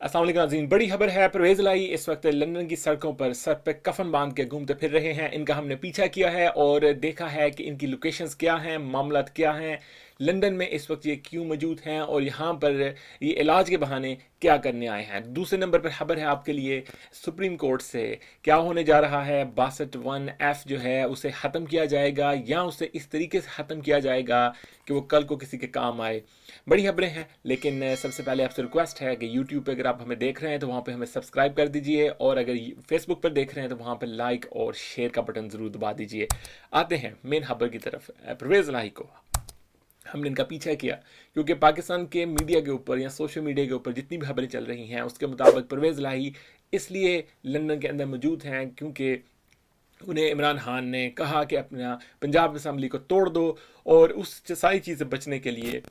अस्सलाम वालेकुम नाज़रीन, बड़ी खबर है। परवेज़ इलाही इस वक्त लंदन की सड़कों पर सर पे कफन बांध के घूमते फिर रहे हैं। इनका हमने पीछा किया है और देखा है कि इनकी लोकेशंस क्या हैं, मामलात क्या हैं, लंदन में इस वक्त ये क्यों मौजूद हैं और यहाँ पर ये इलाज के बहाने क्या करने आए हैं। दूसरे नंबर पर खबर है आपके लिए सुप्रीम कोर्ट से क्या होने जा रहा है। 62(1)(f जो है उसे ख़त्म किया जाएगा या उसे इस तरीके से ख़त्म किया जाएगा कि वो कल को किसी के काम आए। बड़ी खबरें हैं, लेकिन सबसे पहले आपसे रिक्वेस्ट है कि यूट्यूब पे अगर आप हमें देख रहे हैं तो वहाँ पे हमें सब्सक्राइब कर दीजिए, और अगर फेसबुक पर देख रहे हैं तो वहाँ पे लाइक और शेयर का बटन ज़रूर दबा दीजिए। आते हैं मेन खबर की तरफ। परवेज़ इलाही को हमने इनका पीछा किया क्योंकि पाकिस्तान के मीडिया के ऊपर या सोशल मीडिया के ऊपर जितनी भी खबरें चल रही हैं उसके मुताबिक परवेज़ इलाही इसलिए लंदन के अंदर मौजूद हैं क्योंकि उन्हें इमरान खान ने कहा कि अपना पंजाब असम्बली को तोड़ दो, और उस सारी चीज़ से बचने के लिए,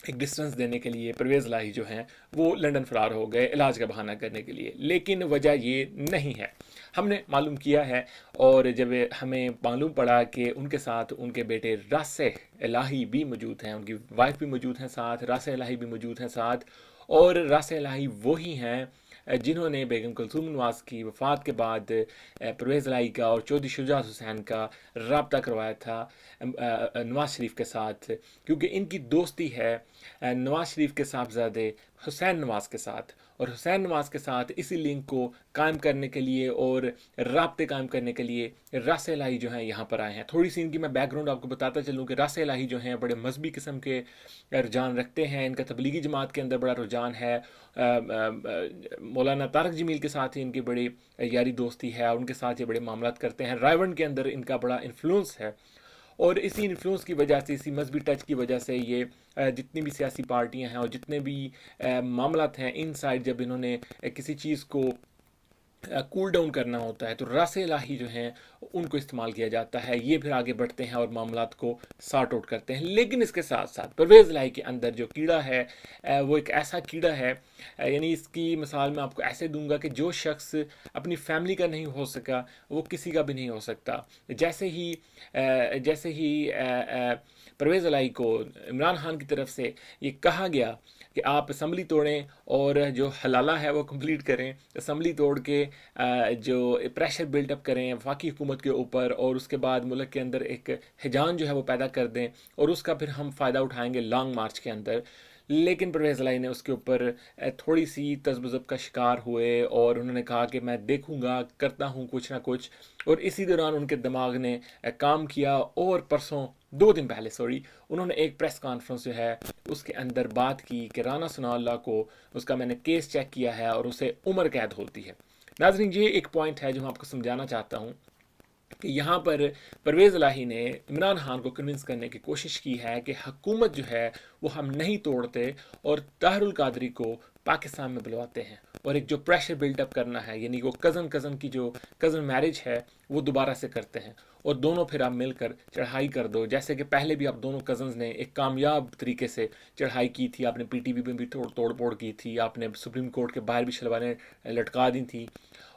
एक डिस्टेंस देने के लिए परवेज़ इलाही जो हैं वो लंदन फ़रार हो गए इलाज का बहाना करने के लिए। लेकिन वजह ये नहीं है, हमने मालूम किया है। और जब हमें मालूम पड़ा कि उनके साथ उनके बेटे रासे इलाही भी मौजूद हैं, उनकी वाइफ भी मौजूद हैं साथ, रासे इलाही भी मौजूद हैं साथ। और रासे इलाही वही हैं जिन्होंने बेगम कुलसूम नवाज़ की वफ़ात के बाद परवेज़ इलाही का और चौधरी शुजात हुसैन का रब्ता करवाया था नवाज़ शरीफ के साथ, क्योंकि इनकी दोस्ती है नवाज़ शरीफ के साहबजादे हुसैन नवाज़ के साथ। और हुसैन नवाज़ के साथ इसी लिंक को कायम करने के लिए और राब्ते कायम करने के लिए रासे इलाही जो हैं यहाँ पर आए हैं। थोड़ी सी इनकी मैं बैकग्राउंड आपको बताता चलूँ कि रासे इलाही जो हैं बड़े मजहबी किस्म के रुझान रखते हैं। इनका तबलीगी जमात के अंदर बड़ा रुझान है। मौलाना तारक जमील के साथ ही इनकी बड़ी यारी दोस्ती है, उनके साथ ये बड़े मामलात करते हैं। रायवन के अंदर इनका बड़ा इन्फ्लुएंस है, और इसी इन्फ्लुएंस की वजह से, इसी मजहबी टच की वजह से ये जितनी भी सियासी पार्टियां हैं और जितने भी मामलात हैं इन साइड, जब इन्होंने किसी चीज़ को कूल डाउन करना होता है तो रासे इलाही जो हैं उनको इस्तेमाल किया जाता है। ये फिर आगे बढ़ते हैं और मामलात को सॉर्ट आउट करते हैं। लेकिन इसके साथ साथ परवेज़ इलाही के अंदर जो कीड़ा है वो एक ऐसा कीड़ा है, यानी इसकी मिसाल मैं आपको ऐसे दूंगा कि जो शख्स अपनी फैमिली का नहीं हो सका वो किसी का भी नहीं हो सकता। जैसे ही परवेज़ इलाही को इमरान खान की तरफ से ये कहा गया कि आप असम्बली तोड़ें और जो हलाला है वो कंप्लीट करें, असम्बली तोड़ के जो प्रेशर बिल्डअप करें वफाकी हुकूमत के ऊपर, और उसके बाद मुल्क के अंदर एक हिजान जो है वो पैदा कर दें, और उसका फिर हम फ़ायदा उठाएंगे लॉन्ग मार्च के अंदर। लेकिन परवेज़ इलाही ने उसके ऊपर थोड़ी सी तज़ब्ज़ुब का शिकार हुए और उन्होंने कहा कि मैं देखूंगा, करता हूँ कुछ ना कुछ। और इसी दौरान उनके दिमाग ने काम किया, और परसों 2 दिन पहले सॉरी, उन्होंने एक प्रेस कॉन्फ्रेंस जो है उसके अंदर बात की कि राना सनाउल्लाह को, उसका मैंने केस चेक किया है और उसे उम्र कैद होती है। नाज़रीन, ये एक पॉइंट है जो मैं आपको समझाना चाहता हूँ कि यहाँ पर परवेज़ इलाही ने इमरान खान को कन्विंस करने की कोशिश की है कि हुकूमत जो है वो हम नहीं तोड़ते, और ताहरुल कादरी को पाकिस्तान में बुलवाते हैं, और एक जो प्रेशर बिल्डअप करना है, यानी वो कज़न कज़न की जो कज़न मैरिज है वो दोबारा से करते हैं, और दोनों फिर आप मिलकर चढ़ाई कर दो। जैसे कि पहले भी आप दोनों कज़न्स ने एक कामयाब तरीके से चढ़ाई की थी, आपने पीटीवी में भी तोड़ फोड़ की थी, आपने सुप्रीम कोर्ट के बाहर भी शलवारें लटका दी थी,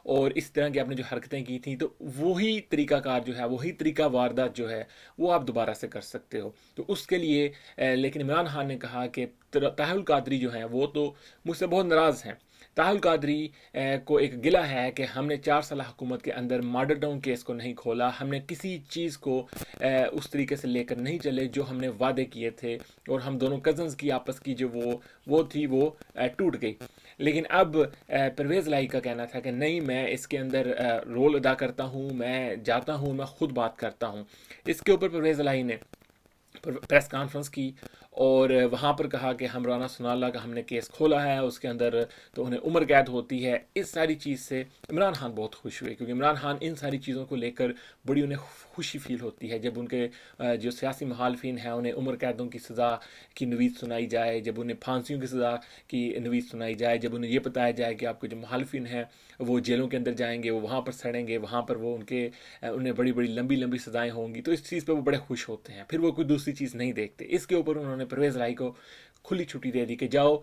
और इस तरह की आपने जो हरकतें की थी, तो वही तरीकाकार जो है, वही तरीका वारदात जो है वो आप दोबारा से कर सकते हो। तो उसके लिए लेकिन इमरान खान ने कहा कि ताहुल कादरी जो हैं वो तो मुझसे बहुत नाराज़ हैं। ताहुल कादरी को एक गिला है कि हमने 4 साल हुकूमत के अंदर मॉडल टाउन केस को नहीं खोला, हमने किसी चीज़ को उस तरीके से लेकर नहीं चले जो हमने वादे किए थे, और हम दोनों कज़न्स की आपस की जो वो थी वो टूट गई। लेकिन अब परवेज़ इलाही का कहना था कि नहीं, मैं इसके अंदर रोल अदा करता हूँ, मैं जाता हूँ, मैं खुद बात करता हूँ। इसके ऊपर परवेज़ इलाही ने प्रेस कॉन्फ्रेंस की और वहाँ पर कहा कि हम राना सनाउल्लाह का हमने केस खोला है, उसके अंदर तो उन्हें उम्र कैद होती है। इस सारी चीज़ से इमरान खान बहुत खुश हुए, क्योंकि इमरान खान इन सारी चीज़ों को लेकर बड़ी उन्हें खुशी फील होती है जब उनके जो सियासी मुखालफिन हैं उन्हें उम्र कैदों की सज़ा की नवीद सुनाई जाए, जब उन्हें फांसियों की सज़ा की नवीद सुनाई जाए, जब उन्हें ये बताया जाए कि आपके जो मुखालफिन हैं वो जेलों के अंदर जाएंगे, वो वहाँ पर सड़ेंगे, वहाँ पर वो उन्हें बड़ी बड़ी लंबी लंबी सज़ाएँ होंगी, तो इस चीज़ पर वो बड़े खुश होते हैं, फिर वो कोई दूसरी चीज़ नहीं देखते। इसके ऊपर उन्होंने परवेज़ इलाही को खुली छुट्टी दे दी कि जाओ,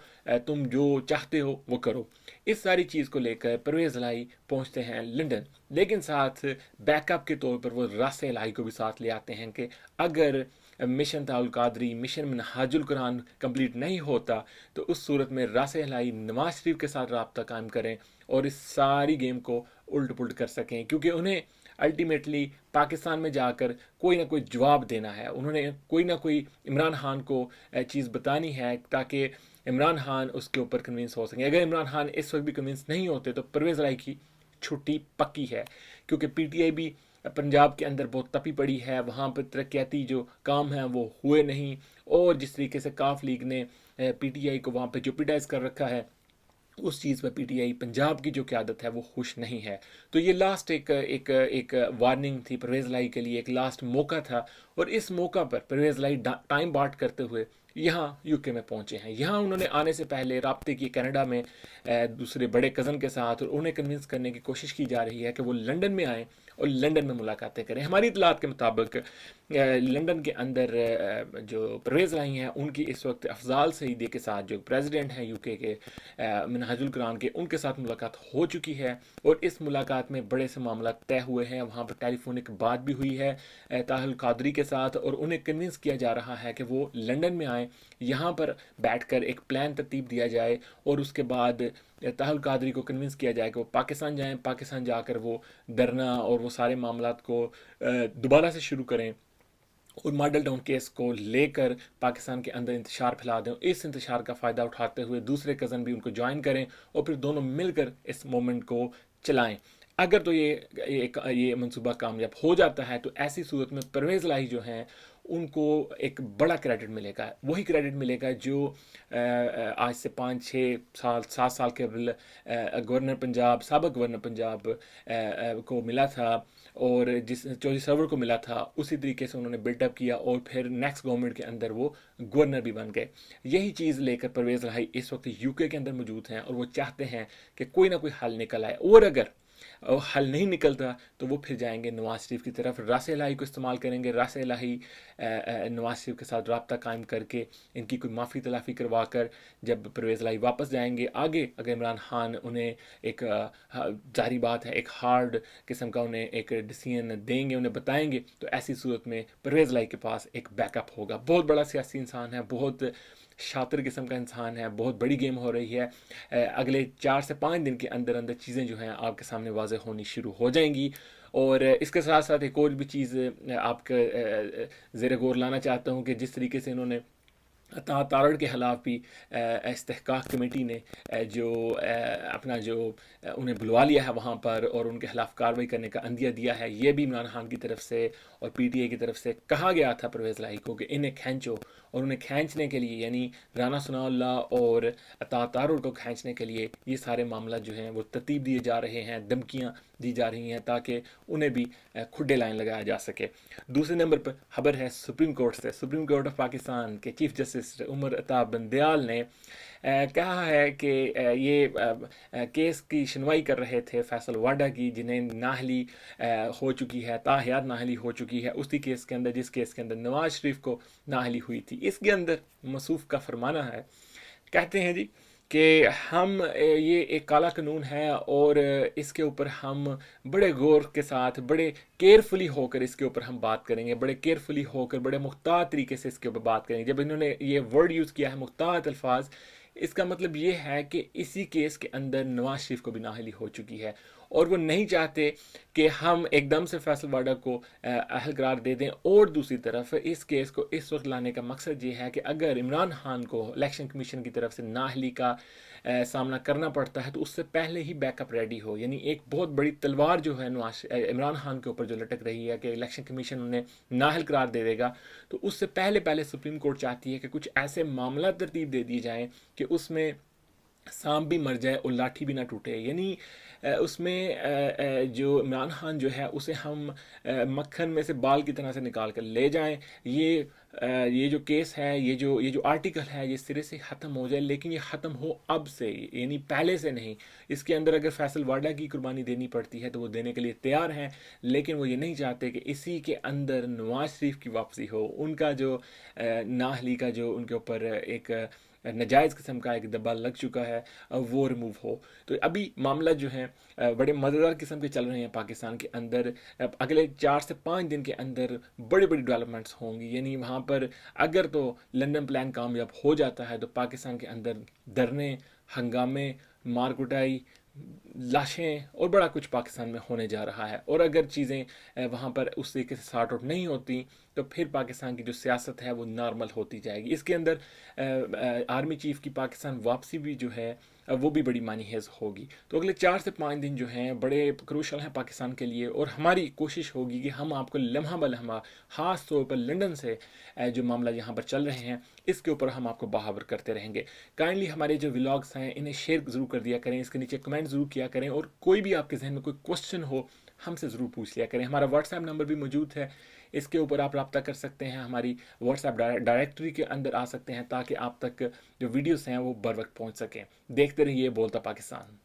तुम जो चाहते हो वो करो। इस सारी चीज़ को लेकर परवेज़ इलाही पहुंचते हैं लंदन, लेकिन साथ बैकअप के तौर पर वो रासे इलाही को भी साथ ले आते हैं कि अगर मिशन ताउल कादरी, मिशन मिनहाजुल कुरान कंप्लीट नहीं होता, तो उस सूरत में रास हलाई नवाज शरीफ के साथ रब्ता कायम करें और इस सारी गेम को उल्ट पुल्ट कर सकें, क्योंकि उन्हें अल्टीमेटली पाकिस्तान में जाकर कोई ना कोई जवाब देना है। उन्होंने कोई ना कोई इमरान खान को चीज़ बतानी है ताकि इमरान खान उसके ऊपर कन्विंस हो सकें। अगर इमरान खान इस वक्त भी कन्विंस नहीं होते तो परवेज़ लाई की छुट्टी पक्की है, क्योंकि पीटीआई भी पंजाब के अंदर बहुत तपी पड़ी है, वहाँ पर तरक्याती जो काम हैं वो हुए नहीं, और जिस तरीके से काफ लीग ने पीटीआई को वहाँ पर जोपिटाइज कर रखा है, उस चीज़ पर पीटीआई पंजाब की जो क़यादत है वो खुश नहीं है। तो ये लास्ट एक वार्निंग थी परवेज़ लाई के लिए, एक लास्ट मौका था, और इस मौका पर परवेज़ लाई टाइम बाट करते हुए यहाँ यूके में पहुँचे हैं। यहाँ उन्होंने आने से पहले रब्ते की कनाडा में दूसरे बड़े कज़न के साथ, और उन्हें कन्विंस करने की कोशिश की जा रही है कि वो लंदन में आएँ और लंदन में मुलाकातें करें। हमारी इतलात के मुताबिक लंदन के अंदर जो परवेज़ लाई हैं उनकी इस वक्त अफजाल सईदी के साथ, जो प्रेसिडेंट हैं यूके के, मिनहाजुल कुरान के, उनके साथ मुलाकात हो चुकी है, और इस मुलाकात में बड़े से मामला तय हुए हैं। वहाँ पर टेलीफोनिक बात भी हुई है ताहिल कादरी के साथ, और उन्हें कन्विंस किया जा रहा है कि वो लंदन में आएँ, यहाँ पर बैठकर एक प्लान तरतीब दिया जाए, और उसके बाद ताहिल कादरी को कन्विंस किया जाए कि वो पाकिस्तान जाएँ, पाकिस्तान जाकर वो धरना और वो सारे मामलात को दोबारा से शुरू करें, और मॉडल टाउन केस को लेकर पाकिस्तान के अंदर इंतशार फैला दें। इस इंतशार का फ़ायदा उठाते हुए दूसरे कज़न भी उनको ज्वाइन करें, और फिर दोनों मिलकर इस मोमेंट को चलाएं। अगर तो ये मंसूबा कामयाब हो जाता है, तो ऐसी सूरत में परवेज़ लाई जो हैं उनको एक बड़ा क्रेडिट मिलेगा, वही क्रेडिट मिलेगा जो आज से 5-6 साल 7 साल के गवर्नर पंजाब, साबिक़ गवर्नर पंजाब को मिला था, और जिस चौधरी सरवर को मिला था, उसी तरीके से उन्होंने बिल्टअप किया, और फिर नेक्स्ट गवर्नमेंट के अंदर वो गवर्नर भी बन गए। यही चीज़ लेकर परवेज़ लाई इस वक्त यूके के अंदर मौजूद हैं, और वो चाहते हैं कि कोई ना कोई हल निकल आए, और अगर हल नहीं निकलता तो वो फिर जाएंगे नवाज शरीफ की तरफ, रास इलाही को इस्तेमाल करेंगे, रास इलाही नवाज शरीफ के साथ रब्ता कायम करके इनकी कोई माफ़ी तलाफ़ी करवा कर जब परवेज़ लाई वापस जाएंगे आगे, अगर इमरान खान उन्हें एक जारी बात है एक हार्ड किस्म का उन्हें एक डिसीजन देंगे, उन्हें बताएंगे, तो ऐसी सूरत में परवेज़ लाई के पास एक बैकअप होगा। बहुत बड़ा सियासी इंसान है, बहुत शातिर किस्म का इंसान है, बहुत बड़ी गेम हो रही है। अगले 4 से 5 दिन के अंदर अंदर चीज़ें जो हैं आपके सामने वाज़ेह होनी शुरू हो जाएंगी। और इसके साथ साथ एक और भी चीज़ आपके ज़ेर गौर लाना चाहता हूँ कि जिस तरीके से इन्होंने तारड़ के ख़िलाफ़ भी इस्तेहकाक कमेटी ने जो अपना जो उन्हें बुलवा लिया है वहाँ पर, और उनके ख़िलाफ़ कार्रवाई करने का अंदिया दिया है, ये भी इमरान खान की तरफ से और पीटीआई की तरफ से कहा गया था परवेज़ लाई को कि इन्हें खींचो, और उन्हें खींचने के लिए यानी राना सनाउल्लाह और तारड़ को खींचने के लिए ये सारे मामला जो हैं वो तरतीब दिए जा रहे हैं, धमकियाँ दी जा रही हैं, ताकि उन्हें भी खुड्डे लाइन लगाया जा सके। दूसरे नंबर पर खबर है सुप्रीम कोर्ट से। सुप्रीम कोर्ट ऑफ पाकिस्तान के चीफ जस्टिस उमर अता बंदयाल ने कहा है कि ये केस की सुनवाई कर रहे थे फैसल वाडा की, जिन्हें नाहली हो चुकी है, ताहयात नाहली हो चुकी है, उसी केस के अंदर जिस केस के अंदर नवाज शरीफ को नाहली हुई थी। इसके अंदर मसूफ का फरमाना है, कहते हैं जी कि हम ये एक काला कानून है, और इसके ऊपर हम बड़े गौर के साथ, बड़े केयरफुली होकर इसके ऊपर हम बात करेंगे, बड़े केयरफुली होकर, बड़े मुख्तात तरीके से इसके ऊपर बात करेंगे। जब इन्होंने ये वर्ड यूज़ किया है मुख्तात अल्फाज, इसका मतलब ये है कि इसी केस के अंदर नवाज शरीफ को भी नाअहली हो चुकी है, और वो नहीं चाहते कि हम एकदम से फैसल वाडा को अहल करार दे दें। और दूसरी तरफ इस केस को इस वक्त लाने का मकसद ये है कि अगर इमरान खान को इलेक्शन कमीशन की तरफ से नाअहली का सामना करना पड़ता है तो उससे पहले ही बैकअप रेडी हो, यानी एक बहुत बड़ी तलवार जो है इमरान खान के ऊपर जो लटक रही है कि इलेक्शन कमीशन उन्हें नाअहल करार दे देगा, तो उससे पहले पहले सुप्रीम कोर्ट चाहती है कि कुछ ऐसे मामला तरतीब दे दिए जाएँ कि उसमें सांप भी मर जाए और लाठी भी ना टूटे। यानी उसमें जो इमरान खान जो है उसे हम मक्खन में से बाल की तरह से निकाल कर ले जाएं। ये जो केस है, ये जो आर्टिकल है, ये सिरे से ख़त्म हो जाए, लेकिन ये ख़त्म हो अब से, यानी पहले से नहीं। इसके अंदर अगर फैसल वाडा की कुर्बानी देनी पड़ती है तो वो देने के लिए तैयार हैं, लेकिन वो ये नहीं चाहते कि इसी के अंदर नवाज शरीफ की वापसी हो। उनका जो नाअहली का जो उनके ऊपर एक नाजायज़ किस्म का एक दबा लग चुका है वो रिमूव हो। तो अभी मामला जो है बड़े मज़ेदार किस्म के चल रहे हैं पाकिस्तान के अंदर। अगले 4 से 5 दिन के अंदर बड़ी बड़ी डेवलपमेंट्स होंगी, यानी वहाँ पर अगर तो लंदन प्लान कामयाब हो जाता है तो पाकिस्तान के अंदर धरने, हंगामे, मार कुटाई, लाशें और बड़ा कुछ पाकिस्तान में होने जा रहा है। और अगर चीज़ें वहाँ पर उस तरीके से सॉर्ट आउट नहीं होती तो फिर पाकिस्तान की जो सियासत है वो नॉर्मल होती जाएगी। इसके अंदर आर्मी चीफ की पाकिस्तान वापसी भी जो है वो भी बड़ी मानी हैज़ होगी। तो अगले 4 से 5 दिन जो हैं बड़े क्रूशल हैं पाकिस्तान के लिए, और हमारी कोशिश होगी कि हम आपको लम्हा ब लम्हा, ख़ास तौर पर लंदन से जो मामला यहाँ पर चल रहे हैं इसके ऊपर हम आपको बाखबर करते रहेंगे। काइंडली हमारे जो व्लॉग्स हैं इन्हें शेयर ज़रूर कर दिया करें, इसके नीचे कमेंट ज़रूर किया करें, और कोई भी आपके जहन में कोई क्वेश्चन हो हमसे ज़रूर पूछ लिया करें। हमारा व्हाट्सएप नंबर भी मौजूद है, इसके ऊपर आप रब्ता कर सकते हैं, हमारी व्हाट्सएप डायरेक्टरी के अंदर आ सकते हैं ताकि आप तक जो वीडियोस हैं वो बर वक्त पहुँच सकें। देखते रहिए बोलता पाकिस्तान।